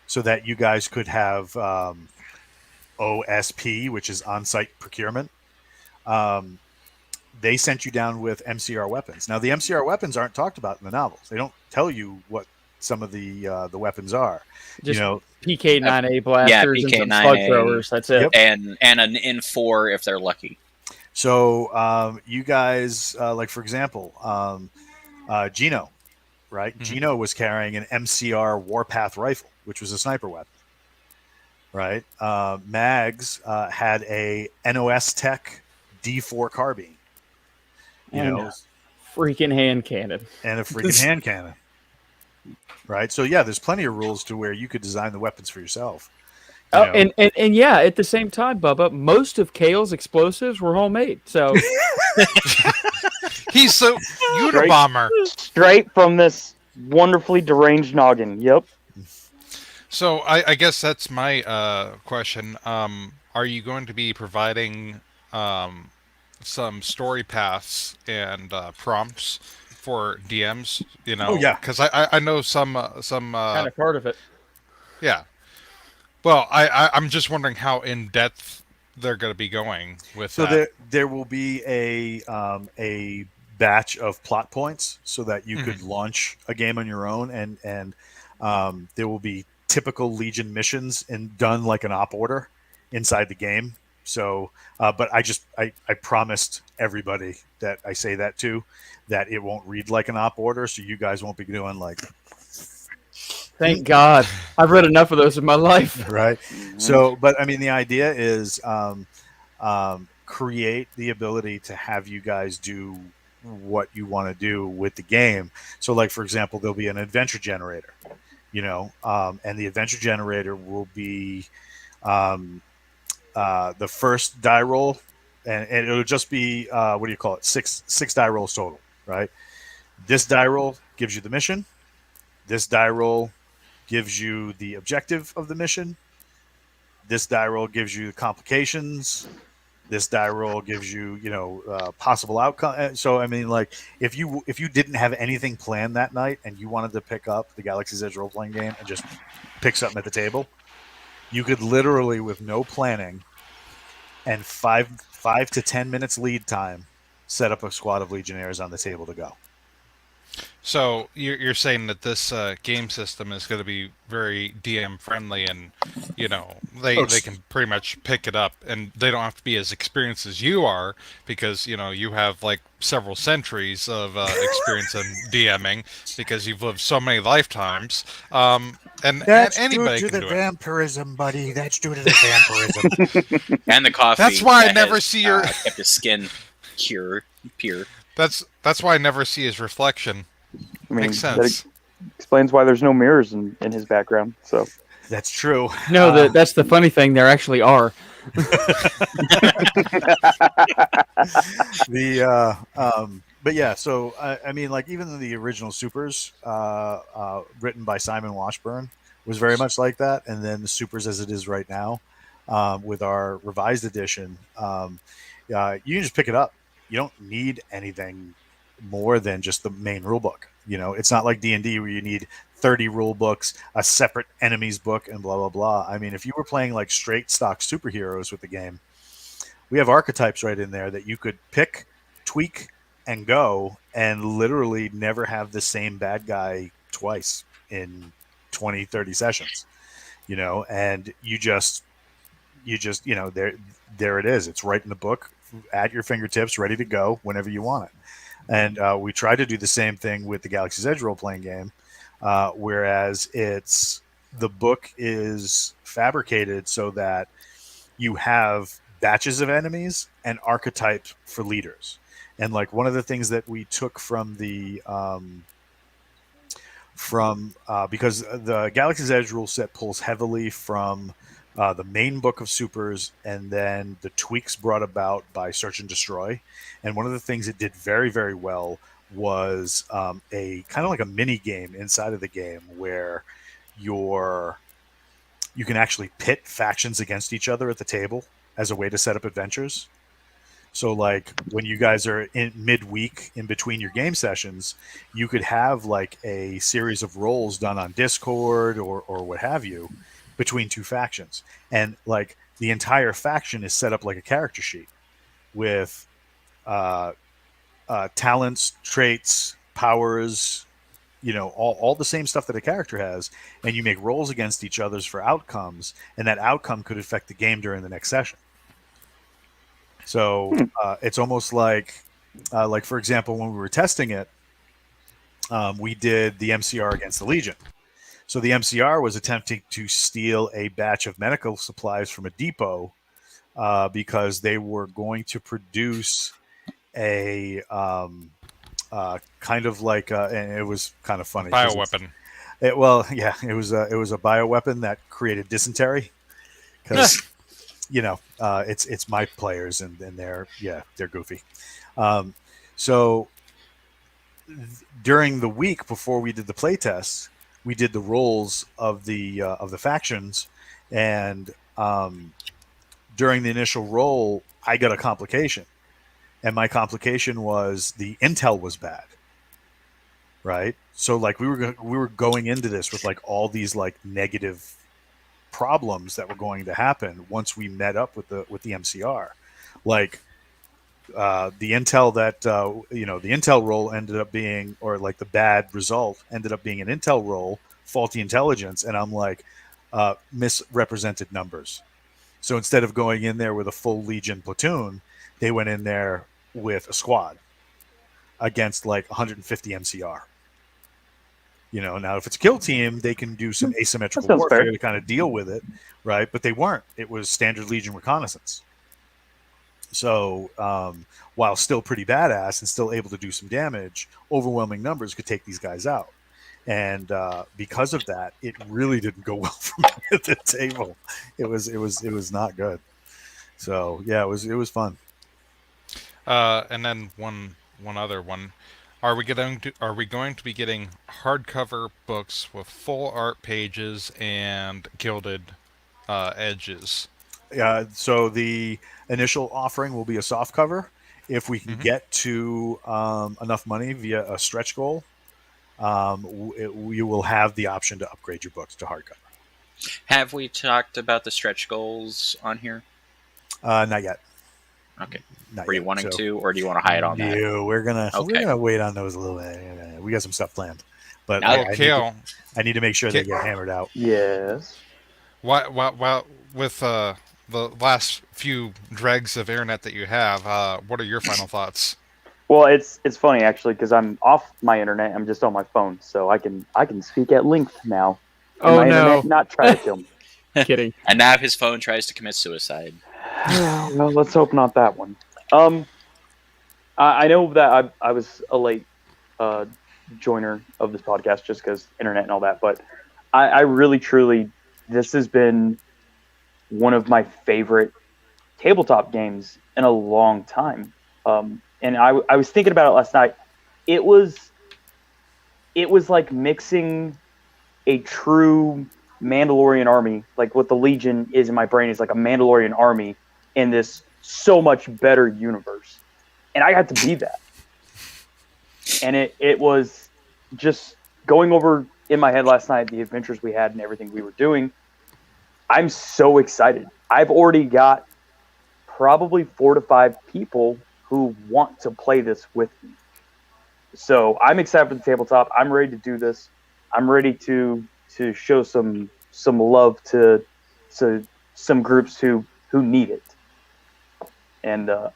so that you guys could have OSP, which is on-site procurement, they sent you down with MCR weapons. Now, the MCR weapons aren't talked about in the novels. They don't tell you what some of the weapons are. Just you know, PK9A blasters and some PK9A. slug throwers. That's it. Yep. And an N4 if they're lucky. So you guys, like for example, Gino, right? Mhm. Gino was carrying an MCR Warpath rifle, which was a sniper weapon, right? Mags had a NOS Tech D4 carbine, And freaking hand cannon. and a freaking hand cannon, right? So yeah, there's plenty of rules to where you could design the weapons for yourself. you Oh, know. and yeah, at the same time, Bubba, most of Kale's explosives were homemade. So He's so Unabomber. straight from this wonderfully deranged noggin. Yep. So I guess that's my question. Are you going to be providing some story paths and prompts for DMs? Oh, yeah. Because I know some Kind of part of it. yeah. Well, I'm just wondering how in depth they're going to be going with So that. there will be a batch of plot points so that you could launch a game on your own, and there will be typical Legion missions and done like an op order inside the game. So, but I promised everybody that I say that to, that it won't read like an op order, so you guys won't be doing like Thank God. I've read enough of those in my life. right. So, but I mean, the idea is create the ability to have you guys do what you want to do with the game. So, like for example, there'll be an adventure generator, and the adventure generator will be the first die roll, and it'll just be what do you call it? Six die rolls total, right? This die roll gives you the mission. This die roll gives you the objective of the mission. This die roll gives you the complications. This die roll gives you, possible outcome. So, I mean, like, if you didn't have anything planned that night and you wanted to pick up the Galaxy's Edge role-playing game and just pick something at the table, you could literally, with no planning and 5 to 10 minutes lead time, set up a squad of Legionnaires on the table to go. So you're saying that this game system is going to be very DM friendly, and they can pretty much pick it up, and they don't have to be as experienced as you are because you have like several centuries of experience in DMing because you've lived so many lifetimes. And That's due anybody to can the do it. vampirism, buddy. That's due to the vampirism. And the coffee. That's why I that never has, see your. kept his skin pure. That's why I never see his reflection. I mean, Makes sense. explains why there's no mirrors in his background. So That's true. No, that's the funny thing. There actually are. But yeah, so I mean, like even the original Supers, written by Simon Washburn, was very much like that, and then the Supers as it is right now, with our revised edition, you can just pick it up. You don't need anything more than just the main rule book. It's not like D&D where you need 30 rule books, a separate enemies book, and blah blah blah. I mean, if you were playing like straight stock superheroes with the game, we have archetypes right in there that you could pick, tweak, and go, and literally never have the same bad guy twice in 20, 30 sessions. And there it is. It's right in the book at your fingertips, ready to go whenever you want it. And we try to do the same thing with the Galaxy's Edge role-playing game, whereas the book is fabricated so that you have batches of enemies and archetypes for leaders. And like one of the things that we took from the because the Galaxy's Edge rule set pulls heavily from the main book of Supers, and then the tweaks brought about by Search and Destroy. And one of the things it did very, very well was a kind of like a mini game inside of the game where you can actually pit factions against each other at the table as a way to set up adventures. So like when you guys are in midweek in between your game sessions, you could have like a series of rolls done on Discord or what have you between two factions. And like the entire faction is set up like a character sheet with talents, traits, powers, all the same stuff that a character has. And you make rolls against each other's for outcomes, and that outcome could affect the game during the next session. So it's almost like for example, when we were testing it, we did the MCR against the Legion. So the MCR was attempting to steal a batch of medical supplies from a depot because they were going to produce a kind of like, and it was kind of funny. Bioweapon. It was a bioweapon that created dysentery because. It's my players and they're goofy. So during the week before we did the playtest, we did the rolls of the factions, and during the initial roll, I got a complication, and my complication was the intel was bad. Right, so like we were going into this with like all these like negative problems that were going to happen once we met up with the MCR. Like the intel that the intel roll ended up being, or like the bad result ended up being an intel roll, faulty intelligence, and I'm like misrepresented numbers. So instead of going in there with a full Legion platoon, they went in there with a squad against like 150 MCR. Now if it's a kill team, they can do some asymmetrical warfare to kind of deal with it, right? But they weren't. It was standard Legion reconnaissance. So while still pretty badass and still able to do some damage, overwhelming numbers could take these guys out. And because of that, it really didn't go well for me at the table. It was not good. So yeah, it was fun. And then one other one. Are we going to be getting hardcover books with full art pages and gilded edges? So the initial offering will be a soft cover. If we can get to enough money via a stretch goal, we will have the option to upgrade your books to hardcover. Have we talked about the stretch goals on here? Not yet. Okay. Not Were you yet. wanting to, or do you want to hide on that? No, we're gonna Okay. wait on those a little bit. we got some stuff planned. But Now, Kale, I need to make sure they Kale- get hammered out. Yes. what with the last few dregs of internet that you have, what are your final thoughts? Well, it's funny actually because I'm off my internet. I'm just on my phone, so I can speak at length now. And Oh my no! internet not try to kill me. Kidding. and now his phone tries to commit suicide. Well, let's hope not that one. I know that I was a late joiner of this podcast just because internet and all that, but I really truly this has been one of my favorite tabletop games in a long time. And I was thinking about it last night. It was like mixing a true Mandalorian army, like what the Legion is in my brain is like a Mandalorian army in this so much better universe. And I got to be that. And it was just going over in my head last night the adventures we had and everything we were doing. I'm so excited. I've already got probably 4 to 5 people who want to play this with me. So I'm excited for the tabletop. I'm ready to do this. I'm ready to show some love to some groups who need it. And I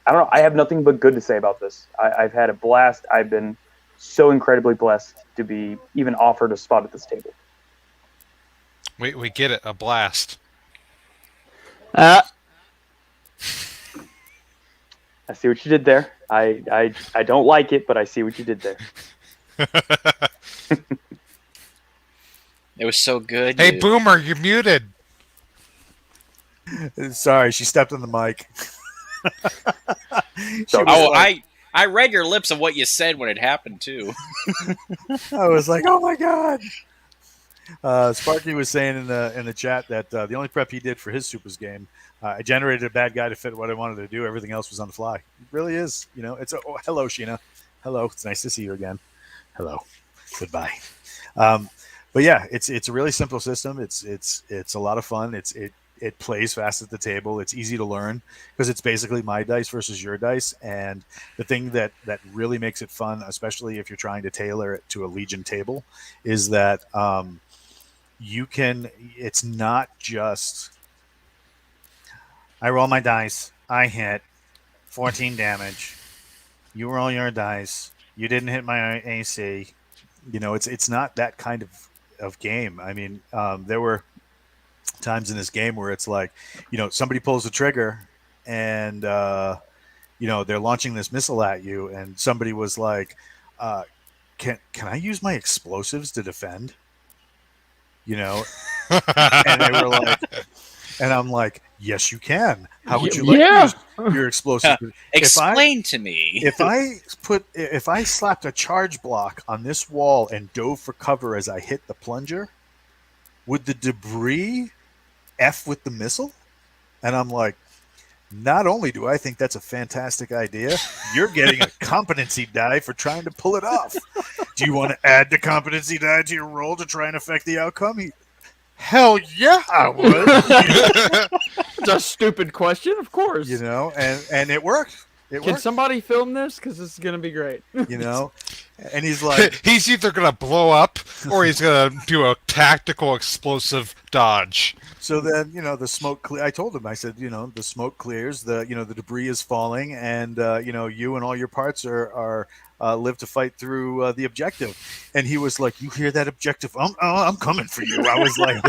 don't know. I have nothing but good to say about this. I've had a blast. I've been so incredibly blessed to be even offered a spot at this table. We get it, a blast. I see what you did there. I don't like it, but I see what you did there. It was so good. Hey, Boomer, you're muted. Sorry, she stepped on the mic. She was Oh, like- I read your lips of what you said when it happened too. I was like, oh my god. Sparky was saying in the chat that the only prep he did for his Supers game, I generated a bad guy to fit what I wanted to do. Everything else was on the fly. It really is. You know, it's hello, Sheena. Hello. It's nice to see you again. Hello. Goodbye. But yeah, it's a really simple system. It's a lot of fun. It plays fast at the table. It's easy to learn because it's basically my dice versus your dice. And the thing that really makes it fun, especially if you're trying to tailor it to a Legion table, is that it's not just I roll my dice, I hit 14 damage, you roll your dice, you didn't hit my AC. You know, it's not that kind of game. I mean, there were times in this game where it's like, you know, somebody pulls the trigger and you know, they're launching this missile at you, and somebody was like, can I use my explosives to defend? You know, and they were like, and I'm like, yes, you can. How would you like to use your explosives? Explain to me. If I slapped a charge block on this wall and dove for cover as I hit the plunger, would the debris F with the missile? And I'm like, not only do I think that's a fantastic idea, you're getting a competency die for trying to pull it off. Do you want to add the competency die to your roll to try and affect the outcome? Hell yeah, I would. It's a stupid question, of course. You know, and it worked. Can somebody film this? Because this is going to be great. You know, and he's like, he's either gonna blow up or he's gonna do a tactical explosive dodge. So then, you know, the smoke. I told him, I said, you know, the smoke clears, the debris is falling, and you know, you and all your parts are live to fight through the objective. And he was like, "You hear that objective? I'm coming for you." I was like,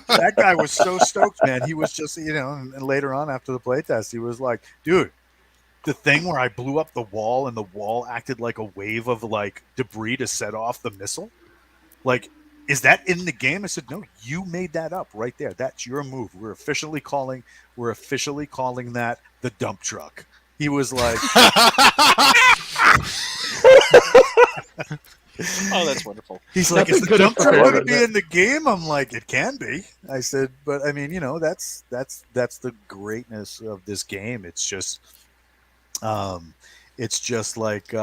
that guy was so stoked, man. He was just, you know, and later on after the playtest, he was like, "Dude, the thing where I blew up the wall and the wall acted like a wave of like debris to set off the missile, like." Is that in the game? I said, no, you made that up right there. That's your move. We're officially calling that the dump truck. He was like, Oh, that's wonderful. he's like, is the Nothing dump could truck have going to prepared be that. in the game? I'm like, it can be. I said, but I mean, you know, that's the greatness of this game. It's just, like, you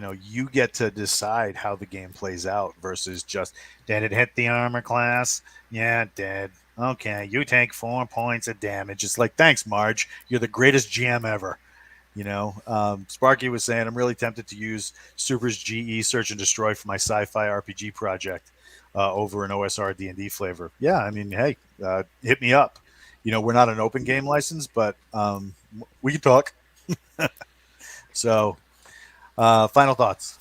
know, you get to decide how the game plays out versus just, did it hit the armor class? Yeah, it did. Okay, you take 4 points of damage. It's like, thanks, Marge. You're the greatest GM ever. Sparky was saying I'm really tempted to use Super's GE Search and Destroy for my sci-fi RPG project over an OSR D&D flavor. Yeah, I mean, hey, hit me up. We're not an open game license, but we can talk. So, final thoughts.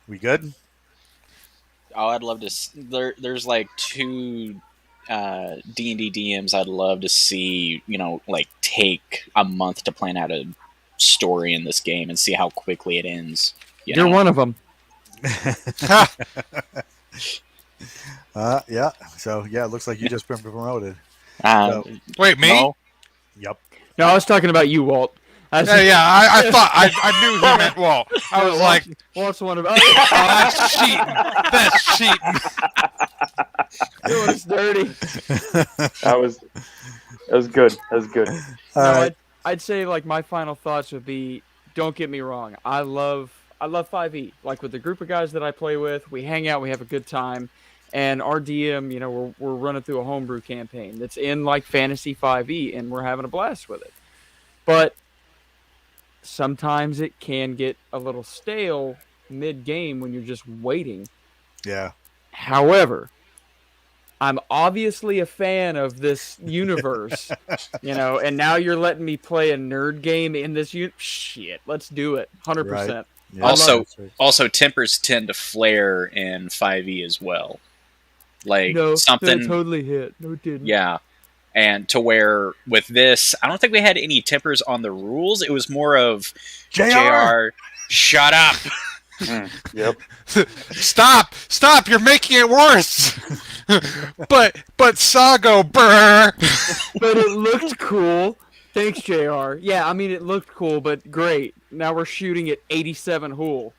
We good? Oh, I'd love to. There's like two D&D DMs I'd love to see. Like take a month to plan out a story in this game and see how quickly it ends. You're one of them. Yeah. So yeah, it looks like you just been promoted. Wait, me? No. Yep. No, I was talking about you, Walt. I thought I knew he meant Walt. I was like, Walt's one of. oh, that's cheating. That's cheating. Doing us dirty. That was good. That was good. No, I'd say like my final thoughts would be: don't get me wrong, I love 5e. Like with the group of guys that I play with, we hang out, we have a good time, and our DM, we're running through a homebrew campaign that's in like Fantasy 5e, and we're having a blast with it. But sometimes it can get a little stale mid-game when you're just waiting. Yeah. However, I'm obviously a fan of this universe, and now you're letting me play a nerd game in this shit. Let's do it. 100%. Right. Yeah. Also, tempers tend to flare in 5e as well. Like No, something that totally hit. No, it didn't. Yeah. And to where with this, I don't think we had any tempers on the rules. It was more of JR, shut up. Yep. Stop! You're making it worse. but Sago, brr. But it looked cool. Thanks, JR. Yeah, I mean, it looked cool, but great. Now we're shooting at 87 Hool.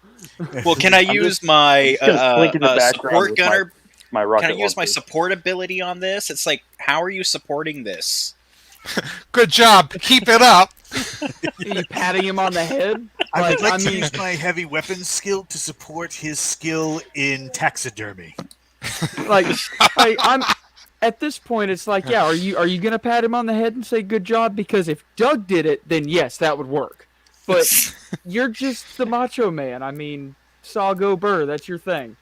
Well, can I use my blink in the background support with gunner? My rocket Can I use my launcher. support ability on this? It's like, how are you supporting this? Good job. Keep it up. Are you patting him on the head? I would like to use my heavy weapons skill to support his skill in taxidermy. Like I'm at this point, it's like, yeah, are you gonna pat him on the head and say good job? Because if Doug did it, then yes, that would work. But you're just the macho man. I mean, Saw go burr, that's your thing.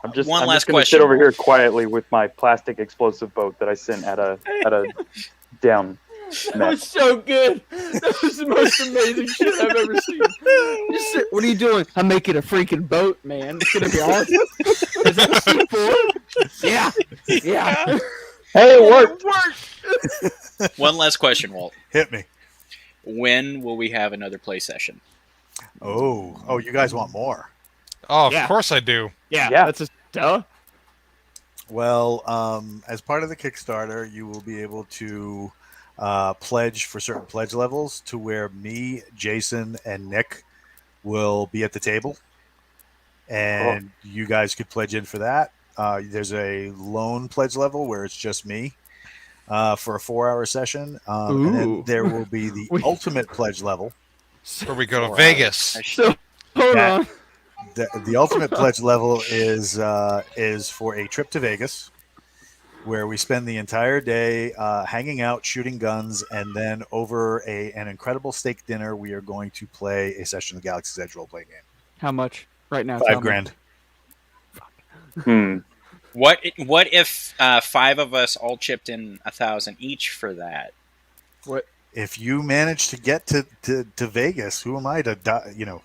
I'm just One I'm last just gonna question. sit over here quietly with my plastic explosive boat that I sent at a down. That was so good. That was the most amazing shit I've ever seen. What are you doing? I'm making a freaking boat, man. It's gonna be awesome. Is that a C4? Yeah. Hey, it worked. One last question, Walt. Hit me. When will we have another play session? Oh, you guys want more? Oh, of Yeah. course I do. Yeah. That's a duh. Well, as part of the Kickstarter, you will be able to pledge for certain pledge levels to where me, Jason, and Nick will be at the table. And you guys could pledge in for that. There's a lone pledge level where it's just me for a 4-hour session. And then there will be the ultimate pledge level. Where we go to Vegas. So hold on. The ultimate pledge level is for a trip to Vegas, where we spend the entire day hanging out, shooting guns, and then over an incredible steak dinner, we are going to play a session of the Galaxy's Edge role-playing game. How much right now? Tell me. $5,000. What if 5 of us all chipped in 1,000 each for that? What? If you manage to get to Vegas, who am I to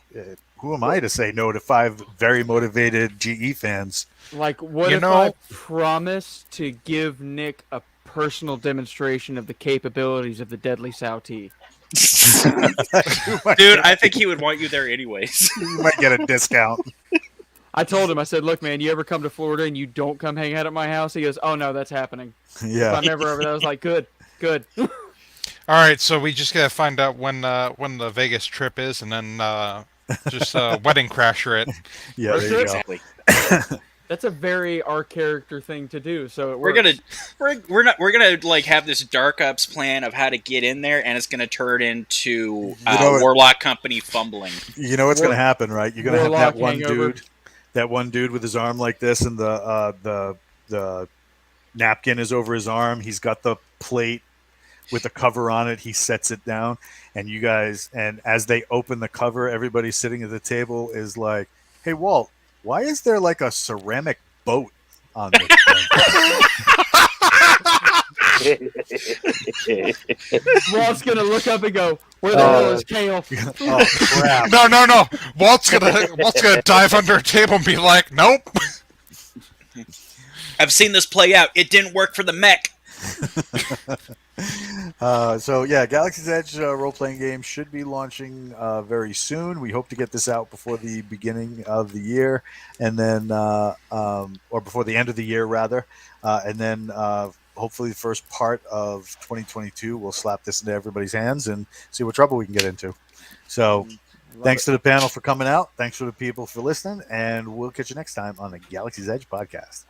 who am I to say no to 5 very motivated GE fans? Like, what if I promise to give Nick a personal demonstration of the capabilities of the Deadly Sauté? Dude, I think he would want you there anyways. You might get a discount. I told him, I said, look, man, you ever come to Florida and you don't come hang out at my house? He goes, oh, no, that's happening. Yeah. If I'm ever over there, I was like, good. All right, so we just gotta find out when the Vegas trip is, and then just wedding crasher it. Yeah, there you Exactly. That's a very our character thing to do. So it We're works. gonna like have this dark ops plan of how to get in there, and it's gonna turn into what? Warlock Company fumbling. You know what's going to happen, right? You're going to have that Warlock one dude with his arm like this, and the napkin is over his arm. He's got the plate with the cover on it. He sets it down, and you guys, and as they open the cover, everybody sitting at the table is like, "Hey, Walt, why is there like a ceramic boat on this thing?" Walt's gonna look up and go, "Where the hell is Kale?" Oh crap! No. Walt's gonna dive under a table and be like, "Nope." I've seen this play out. It didn't work for the mech. So yeah, Galaxy's Edge role-playing game should be launching very soon. We hope to get this out before the beginning of the year, and then or before the end of the year rather, and then hopefully the first part of 2022 we'll slap this into everybody's hands and see what trouble we can get into. So thanks to the panel for coming out. Thanks for the people for listening, and we'll catch you next time on the Galaxy's Edge podcast.